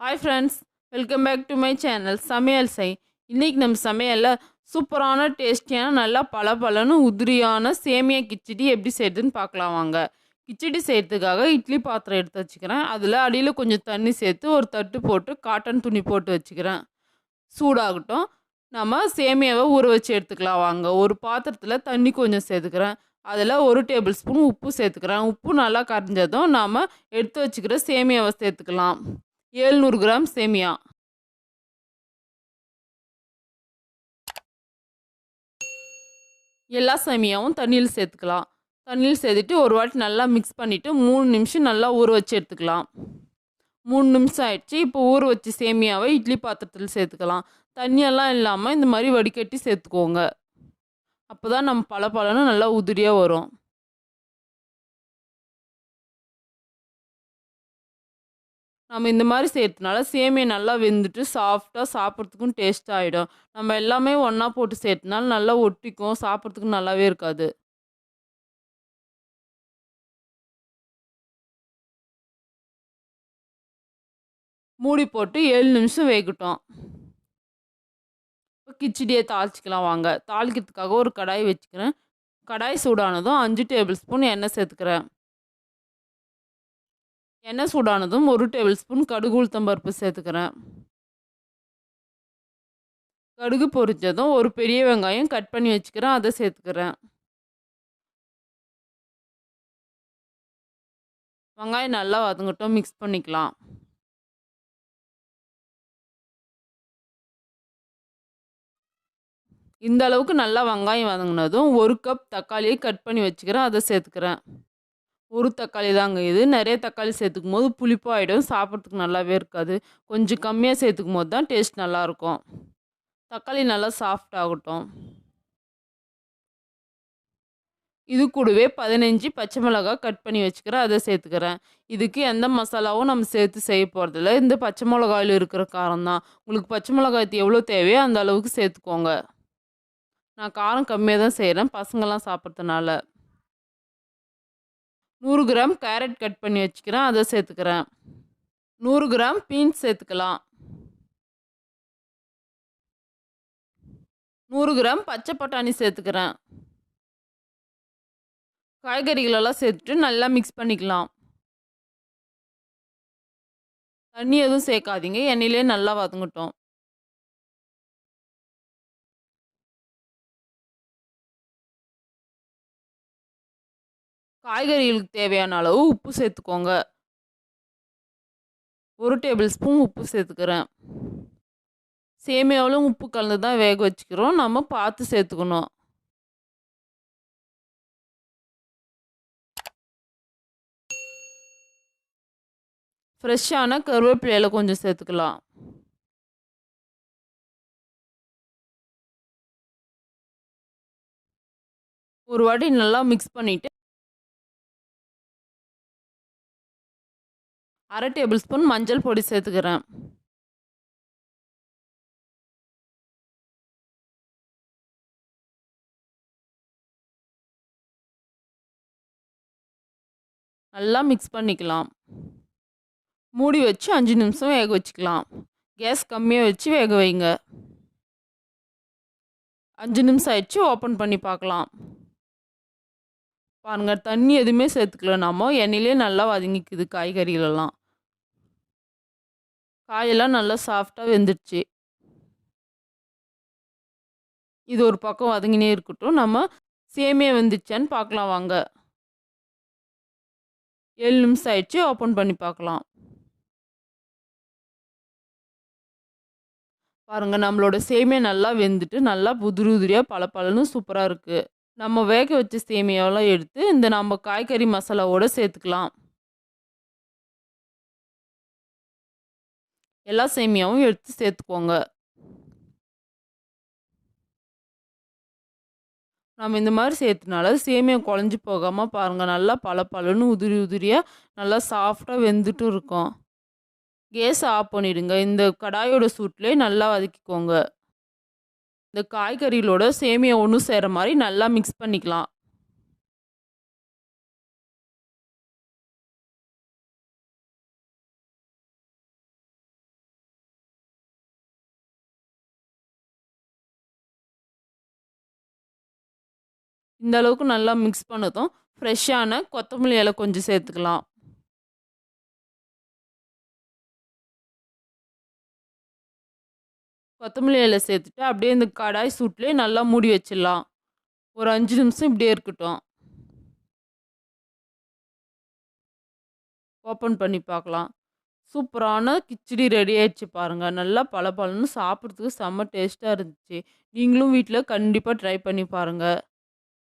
Hi friends, welcome back to my channel சமையல் செய். இன்றைக்கி நம்ம சமையலில் சூப்பரான டேஸ்டியான நல்லா பளபளன்னு உதிரியான சேமியா கிச்சடி எப்படி செய்யுதுன்னு பார்க்கலாம் வாங்க. கிச்சடி செய்கிறதுக்காக இட்லி பாத்திரம் எடுத்து வச்சுக்கிறேன். அதில் அடியில் கொஞ்சம் தண்ணி சேர்த்து ஒரு தட்டு போட்டு காட்டன் துணி போட்டு வச்சுக்கிறேன். சூடாகட்டும். நம்ம சேமியாவை ஊற வச்சு எடுத்துக்கலாம் வாங்க. ஒரு பாத்திரத்தில் தண்ணி கொஞ்சம் சேர்த்துக்கிறேன். அதில் 1 டேபிள் ஸ்பூன் உப்பு சேர்த்துக்கிறேன். உப்பு நல்லா கரைஞ்சதும் நாம் எடுத்து வச்சுக்கிற சேமியாவை சேர்த்துக்கலாம். 700 கிராம் சேமியா. எல்லா சேமியாவும் தண்ணியில் சேர்த்துக்கலாம். தண்ணியில் சேர்த்துட்டு ஒரு வாட்டி நல்லா மிக்ஸ் பண்ணிவிட்டு 3 நிமிஷம் நல்லா ஊற வச்சு எடுத்துக்கலாம். 3 நிமிஷம் ஆயிடுச்சு. இப்போ ஊற வச்சு சேமியாவை இட்லி பாத்திரத்தில் சேர்த்துக்கலாம். தண்ணியெல்லாம் இல்லாமல் இந்த மாதிரி வடிகட்டி சேர்த்துக்கோங்க. அப்போ தான் நம்ம பளபளன்னு நல்லா உதிரியாக வரும். நம்ம இந்த மாதிரி சேர்த்தனால சேமியா நல்லா வெந்துட்டு சாஃப்டாக சாப்பிட்றதுக்கும் டேஸ்ட் ஆகிடும். நம்ம எல்லாமே ஒன்றா போட்டு சேர்த்தனால நல்லா ஒட்டிக்கும், சாப்பிட்றதுக்கு நல்லாவே இருக்காது. மூடி போட்டு 7 நிமிஷம் வேகட்டும். இப்போ கிச்சடியை தாளிச்சிக்கலாம் வாங்க. தாளிக்கிறதுக்காக ஒரு கடாய் வச்சுக்கிறேன். கடாய் சூடானதும் 5 டேபிள் ஸ்பூன் எண்ணெய் சேர்த்துக்கிறேன். எண்ணெய் சூடானதும் 1 டேபிள் ஸ்பூன் கடுகு உளுத்தம் பருப்பு சேர்த்துக்கிறேன். கடுகு பொரிச்சதும் ஒரு பெரிய வெங்காயம் கட் பண்ணி வச்சுக்கிறேன், அதை சேர்த்துக்கிறேன். வெங்காயம் நல்லா வதங்கட்டும், மிக்ஸ் பண்ணிக்கலாம். இந்த அளவுக்கு நல்லா வெங்காயம் வதங்கினதும் 1 கப் தக்காளியை கட் பண்ணி வச்சுக்கிறேன், அதை சேர்த்துக்கிறேன். ஒரு தக்காளி தாங்க இது. நிறைய தக்காளி சேர்த்துக்கும் போது புளிப்பாயிடும், சாப்பிட்றதுக்கு நல்லாவே இருக்காது. கொஞ்சம் கம்மியாக சேர்த்துக்கும் போது தான் டேஸ்ட் நல்லாயிருக்கும். தக்காளி நல்லா சாஃப்ட் ஆகட்டும். இது கூடவே 15 பச்சை மிளகாய் கட் பண்ணி வச்சுக்கிறேன், அதை சேர்த்துக்கிறேன். இதுக்கு எந்த மசாலாவும் நம்ம சேர்த்து செய்ய போகிறதில்ல. இந்த பச்சை மிளகாயில் இருக்கிற காரம் தான். உங்களுக்கு பச்சை மிளகாய் எவ்வளோ தேவையோ அந்த அளவுக்கு சேர்த்துக்கோங்க. நான் காரம் கம்மியாக தான் செய்கிறேன், பசங்கள்லாம் சாப்பிட்றதுனால. 100 கிராம் கேரட் கட் பண்ணி வச்சுக்கிறேன், அதை சேர்த்துக்கிறேன். 100 கிராம் பீன்ஸ் சேர்த்துக்கலாம். 100 கிராம் பச்சை பட்டாணி சேர்த்துக்கிறேன். காய்கறிகளெல்லாம் சேர்த்துட்டு நல்லா மிக்ஸ் பண்ணிக்கலாம். தண்ணி எதுவும் சேர்க்காதீங்க, எண்ணெயிலே நல்லா வதங்கட்டும். காய்கறிகளுக்கு தேவையான அளவு உப்பு சேர்த்துக்கோங்க. 1 டேபிள் ஸ்பூன் உப்பு சேர்த்துக்கிறேன். சேமியாவிலும் உப்பு கலந்து தான் வேக வச்சுக்கிறோம், நம்ம பார்த்து சேர்த்துக்கணும். ஃப்ரெஷ்ஷான கருவேப்பிலையில கொஞ்சம் சேர்த்துக்கலாம். ஒரு வாட்டி நல்லா மிக்ஸ் பண்ணிவிட்டு 1/2 டேபிள் ஸ்பூன் மஞ்சள் பொடி சேர்த்துக்கிறேன். நல்லா மிக்ஸ் பண்ணிக்கலாம். மூடி வச்சு 5 நிமிஷம் வேக வச்சுக்கலாம். கேஸ் கம்மியாக வச்சு வேக வைங்க. 5 நிமிஷம் ஆயிடுச்சு, ஓப்பன் பண்ணி பார்க்கலாம். பாருங்கள், தண்ணி எதுவுமே சேர்த்துக்கல, நம்ம எண்ணெயிலே நல்லா வதங்கிக்குது. காய்கறிகளெல்லாம் காயெல்லாம் நல்லா சாஃப்டாக வெந்துடுச்சு. இது ஒரு பக்கம் வதங்கினே இருக்கட்டும். நம்ம சேமியா வெந்துச்சான்னு பார்க்கலாம் வாங்க. 7 நிமிஷம் ஆயிடுச்சு, ஓப்பன் பண்ணி பார்க்கலாம். பாருங்கள், நம்மளோட சேமியா நல்லா வெந்துட்டு நல்லா உதிரி உதிரியாக பளபளன்னு சூப்பராக இருக்குது. நம்ம வேக வச்ச சேமியாவெல்லாம் எடுத்து இந்த நம்ம காய்கறி மசாலாவோடு சேர்த்துக்கலாம். எல்லா சேமியாவும் எடுத்து சேர்த்துக்கோங்க. நம்ம இந்த மாதிரி சேர்த்துனால சேமியா குழஞ்சி போகாமல் பாருங்கள், நல்லா பளபளன்னு உதிரி உதிரியாக நல்லா சாஃப்டாக வெந்துட்டும் இருக்கும். கேஸ் ஆஃப் பண்ணிவிடுங்க. இந்த கடாயோட சூட்லேயே நல்லா வதக்கிக்கோங்க. இந்த காய்கறிகளோட சேமியா ஒன்று சேர மாதிரி நல்லா மிக்ஸ் பண்ணிக்கலாம். இந்த அளவுக்கு நல்லா மிக்ஸ் பண்ணதும் ஃப்ரெஷ்ஷான கொத்தமல்லி இலை கொஞ்சம் சேர்த்துக்கலாம். கொத்தமல்லி இலை சேர்த்துட்டு அப்படியே இந்த கடாய் சூட்லேயே நல்லா மூடி வச்சிடலாம். ஒரு 5 நிமிஷம் இப்படியே இருக்கட்டும். ஓப்பன் பண்ணி பார்க்கலாம். சூப்பரான கிச்சடி ரெடி ஆயிடுச்சு பாருங்க. நல்லா பளபளன்னு சாப்பிட்றதுக்கு செம்ம டேஸ்ட்டாக இருந்துச்சு. நீங்களும் வீட்டில் கண்டிப்பாக ட்ரை பண்ணி பாருங்க.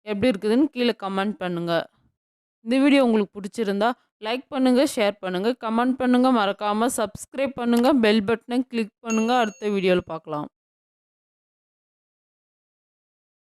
எப்படி இருக்குதுன்னு கீழே கமெண்ட் பண்ணுங்க. இந்த வீடியோ உங்களுக்கு பிடிச்சிருந்தா லைக் பண்ணுங்க, ஷேர் பண்ணுங்க, கமெண்ட் பண்ணுங்க, மறக்காம சப்ஸ்கிரைப் பண்ணுங்க, பெல் பட்டனை கிளிக் பண்ணுங்க. அடுத்த வீடியோவில் பார்க்கலாம்.